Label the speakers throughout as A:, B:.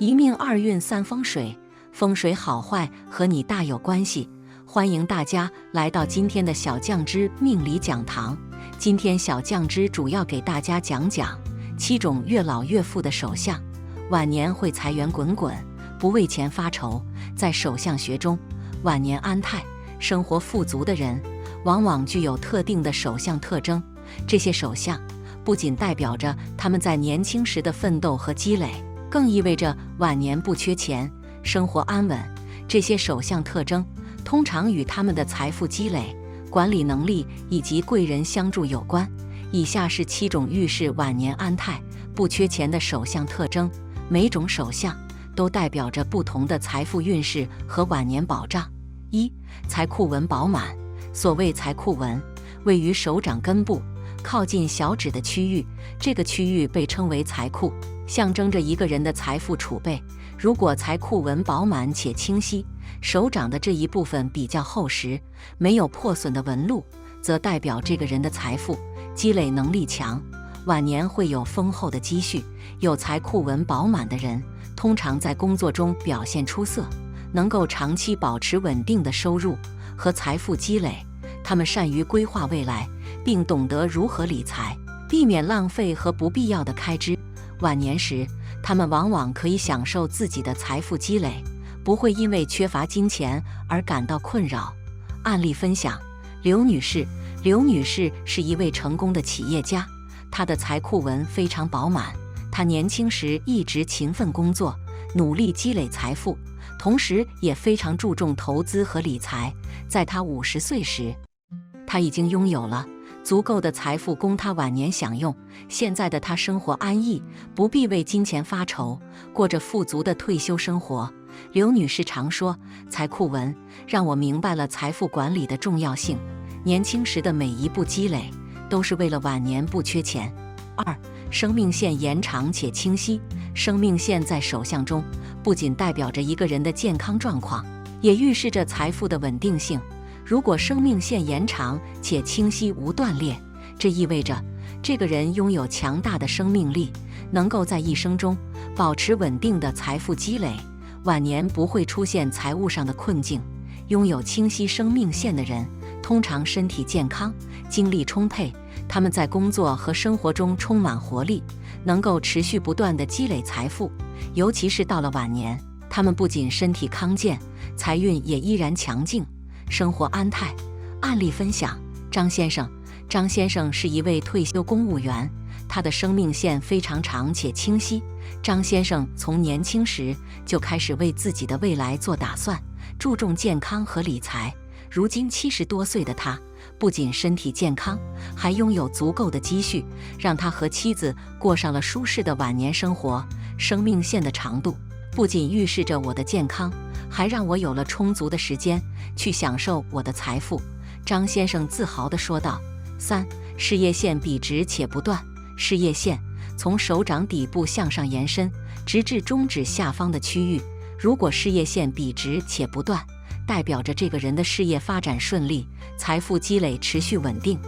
A: 一命二运三风水，风水好坏和你大有关系。欢迎大家来到今天的小酱之命理讲堂。今天小酱之主要给大家讲讲7种越老越富的手相，晚年会财源滚滚，不为钱发愁。在手相学中，晚年安泰、生活富足的人，往往具有特定的手相特征。这些手相不仅代表着他们在年轻时的奋斗和积累，更意味着晚年不缺钱，生活安稳。这些手相特征通常与他们的财富积累、管理能力以及贵人相助有关。以下是7种预示晚年安泰、不缺钱的手相特征，每种手相都代表着不同的财富运势和晚年保障。1. 财库纹饱满。所谓财库纹，位于手掌根部靠近小指的区域，这个区域被称为财库，象征着一个人的财富储备。如果财库纹饱满且清晰，手掌的这一部分比较厚实，没有破损的纹路，则代表这个人的财富积累能力强，晚年会有丰厚的积蓄。有财库纹饱满的人，通常在工作中表现出色，能够长期保持稳定的收入和财富积累。他们善于规划未来，并懂得如何理财，避免浪费和不必要的开支。晚年时，他们往往可以享受自己的财富积累，不会因为缺乏金钱而感到困扰。案例分享：刘女士。刘女士是一位成功的企业家，她的财库纹非常饱满。她年轻时一直勤奋工作，努力积累财富，同时也非常注重投资和理财。在她50岁时，她已经拥有了足够的财富供她晚年享用。现在的她生活安逸，不必为金钱发愁，过着富足的退休生活。刘女士常说，财库纹让我明白了财富管理的重要性。年轻时的每一步积累，都是为了晚年不缺钱。2. 生命线延长且清晰。生命线在手相中，不仅代表着一个人的健康状况，也预示着财富的稳定性。如果生命线延长且清晰无断裂，这意味着这个人拥有强大的生命力，能够在一生中保持稳定的财富积累，晚年不会出现财务上的困境。拥有清晰生命线的人，通常身体健康，精力充沛，他们在工作和生活中充满活力，能够持续不断地积累财富。尤其是到了晚年，他们不仅身体康健，财运也依然强劲，生活安泰。案例分享：张先生。张先生是一位退休公务员，他的生命线非常长且清晰。张先生从年轻时就开始为自己的未来做打算，注重健康和理财。如今70多岁的他，不仅身体健康，还拥有足够的积蓄，让他和妻子过上了舒适的晚年生活。生命线的长度不仅预示着我的健康，还让我有了充足的时间去享受我的财富。张先生自豪地说道。3. 事业线笔直且不断。事业线从手掌底部向上延伸，直至中指下方的区域。如果事业线笔直且不断，代表着这个人的事业发展顺利，财富积累持续稳定。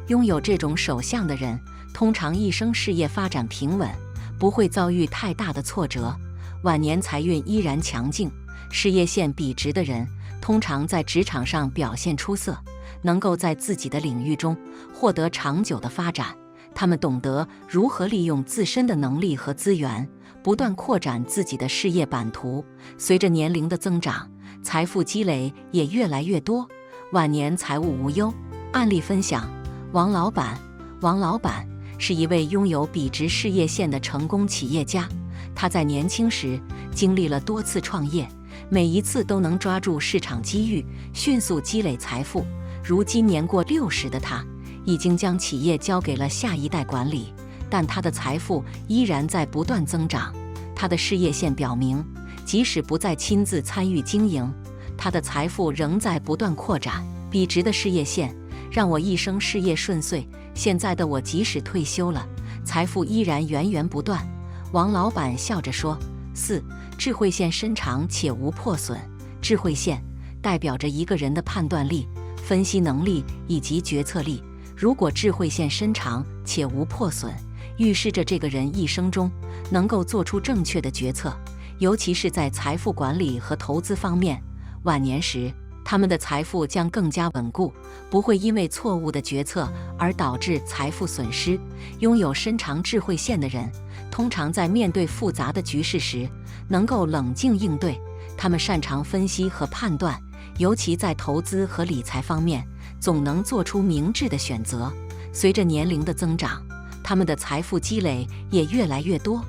A: 拥有这种手相的人，通常一生事业发展平稳，不会遭遇太大的挫折，晚年财运依然强劲。事业线笔直的人，通常在职场上表现出色，能够在自己的领域中获得长久的发展。他们懂得如何利用自身的能力和资源，不断扩展自己的事业版图。随着年龄的增长，财富积累也越来越多，晚年财务无忧。案例分享：王老板。王老板是一位拥有笔直事业线的成功企业家，他在年轻时经历了多次创业，每一次都能抓住市场机遇，迅速积累财富。如今年过60的他，已经将企业交给了下一代管理，但他的财富依然在不断增长。他的事业线表明，即使不再亲自参与经营，他的财富仍在不断扩展。笔直的事业线让我一生事业顺遂，现在的我即使退休了，财富依然源源不断。王老板笑着说。4. 智慧线伸长且无破损。智慧线代表着一个人的判断力、分析能力以及决策力。如果智慧线伸长且无破损，预示着这个人一生中能够做出正确的决策，尤其是在财富管理和投资方面。晚年时，他们的财富将更加稳固，不会因为错误的决策而导致财富损失。拥有深长智慧线的人，通常在面对复杂的局势时，能够冷静应对。他们擅长分析和判断，尤其在投资和理财方面，总能做出明智的选择。随着年龄的增长，他们的财富积累也越来越多。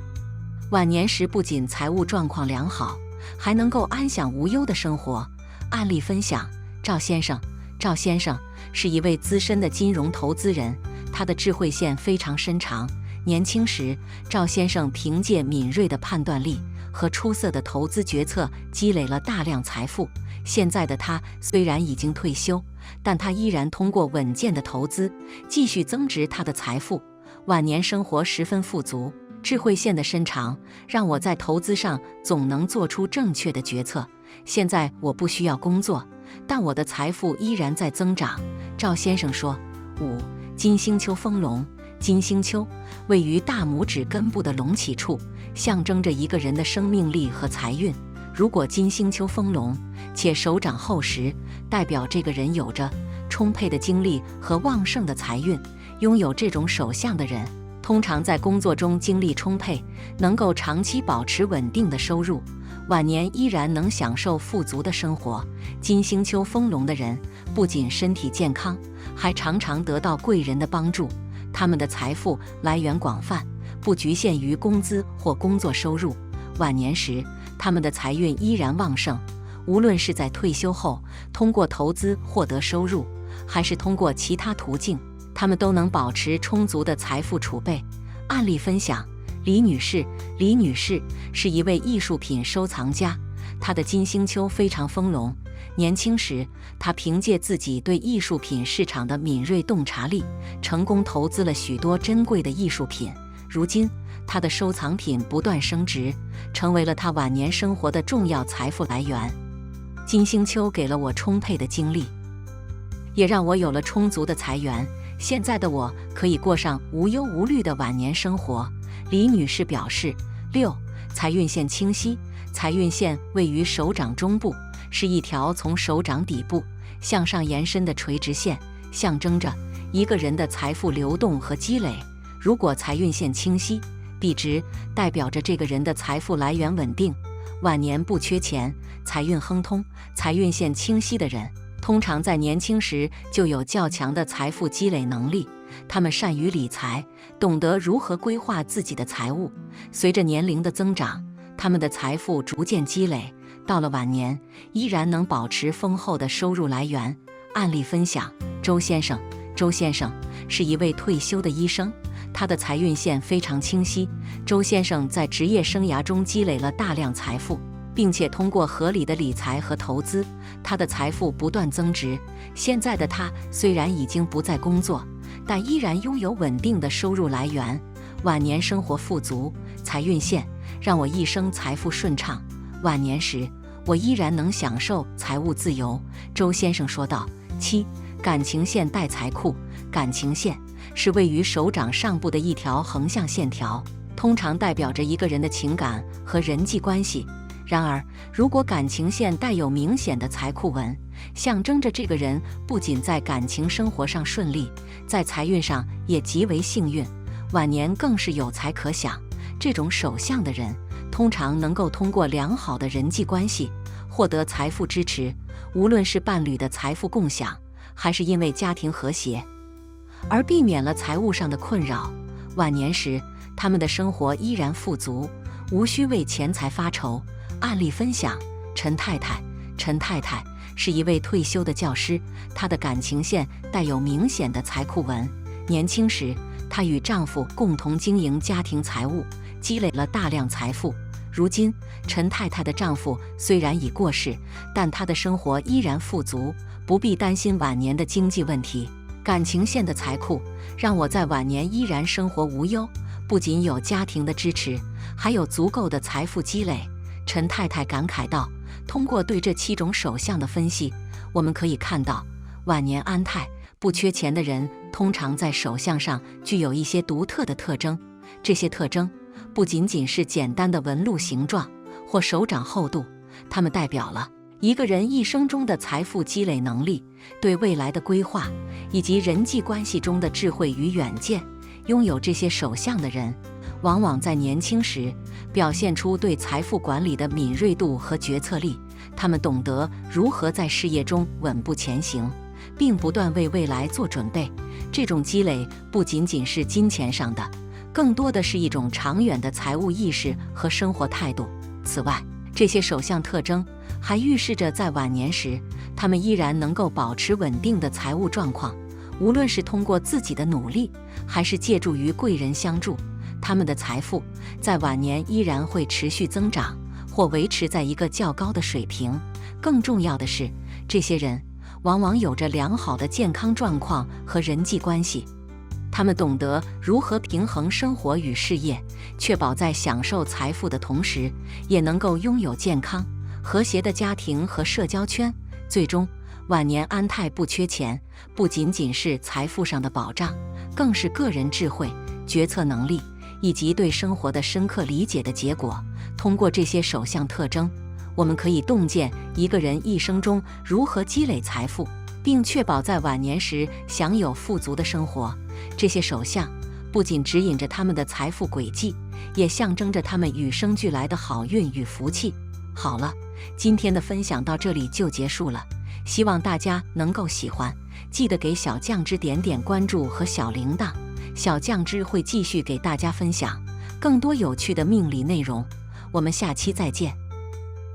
A: 晚年时不仅财务状况良好，还能够安享无忧的生活。案例分享：赵先生。赵先生是一位资深的金融投资人，他的智慧线非常深长。年轻时，赵先生凭借敏锐的判断力和出色的投资决策积累了大量财富。现在的他虽然已经退休，但他依然通过稳健的投资继续增值他的财富。晚年生活十分富足，智慧线的深长让我在投资上总能做出正确的决策。现在我不需要工作，但我的财富依然在增长。赵先生说。5. 金星丘丰隆。金星丘位于大拇指根部的隆起处，象征着一个人的生命力和财运。如果金星丘丰隆且手掌厚实，代表这个人有着充沛的精力和旺盛的财运。拥有这种手相的人，通常在工作中精力充沛，能够长期保持稳定的收入，晚年依然能享受富足的生活。金星丘丰隆的人不仅身体健康，还常常得到贵人的帮助。他们的财富来源广泛，不局限于工资或工作收入。晚年时，他们的财运依然旺盛，无论是在退休后通过投资获得收入，还是通过其他途径，他们都能保持充足的财富储备。案例分享：李女士。李女士是一位艺术品收藏家，她的金星丘非常丰隆。年轻时，她凭借自己对艺术品市场的敏锐洞察力，成功投资了许多珍贵的艺术品。如今，她的收藏品不断升值，成为了她晚年生活的重要财富来源。金星丘给了我充沛的精力，也让我有了充足的财源。现在的我可以过上无忧无虑的晚年生活。李女士表示。6. 财运线清晰。财运线位于手掌中部，是一条从手掌底部向上延伸的垂直线，象征着一个人的财富流动和积累。如果财运线清晰、笔直，代表着这个人的财富来源稳定，晚年不缺钱，财运亨通。财运线清晰的人，通常在年轻时就有较强的财富积累能力。他们善于理财，懂得如何规划自己的财务。随着年龄的增长，他们的财富逐渐积累，到了晚年依然能保持丰厚的收入来源。案例分享：周先生。周先生是一位退休的医生，他的财运线非常清晰。周先生在职业生涯中积累了大量财富，并且通过合理的理财和投资，他的财富不断增值。现在的他虽然已经不再工作，但依然拥有稳定的收入来源，晚年生活富足。财运线让我一生财富顺畅，晚年时我依然能享受财务自由。周先生说道。7. 感情线带财库。感情线是位于手掌上部的一条横向线条，通常代表着一个人的情感和人际关系。然而，如果感情线带有明显的财库纹，象征着这个人不仅在感情生活上顺利，在财运上也极为幸运，晚年更是有财可享。这种手相的人通常能够通过良好的人际关系获得财富支持，无论是伴侣的财富共享，还是因为家庭和谐而避免了财务上的困扰。晚年时，他们的生活依然富足，无需为钱财发愁。案例分享：陈太太。陈太太是一位退休的教师，她的感情线带有明显的财库纹。年轻时，她与丈夫共同经营家庭财务，积累了大量财富。如今，陈太太的丈夫虽然已过世，但她的生活依然富足，不必担心晚年的经济问题。感情线的财库让我在晚年依然生活无忧，不仅有家庭的支持，还有足够的财富积累。陈太太感慨道。通过对这7种手相的分析，我们可以看到，晚年安泰、不缺钱的人通常在手相上具有一些独特的特征。这些特征不仅仅是简单的纹路形状，或手掌厚度，它们代表了一个人一生中的财富积累能力、对未来的规划，以及人际关系中的智慧与远见。拥有这些手相的人，往往在年轻时表现出对财富管理的敏锐度和决策力。他们懂得如何在事业中稳步前行，并不断为未来做准备。这种积累不仅仅是金钱上的，更多的是一种长远的财务意识和生活态度。此外，这些手相特征还预示着在晚年时，他们依然能够保持稳定的财务状况。无论是通过自己的努力，还是借助于贵人相助，他们的财富在晚年依然会持续增长，或维持在一个较高的水平。更重要的是，这些人往往有着良好的健康状况和人际关系。他们懂得如何平衡生活与事业，确保在享受财富的同时，也能够拥有健康、和谐的家庭和社交圈。最终，晚年安泰不缺钱，不仅仅是财富上的保障，更是个人智慧、决策能力以及对生活的深刻理解的结果。通过这些手相特征，我们可以洞见一个人一生中如何积累财富，并确保在晚年时享有富足的生活。这些手相不仅指引着他们的财富轨迹，也象征着他们与生俱来的好运与福气。好了，今天的分享到这里就结束了，希望大家能够喜欢，记得给小酱汁点点关注和小铃铛，小酱汁会继续给大家分享更多有趣的命理内容。我们下期再见。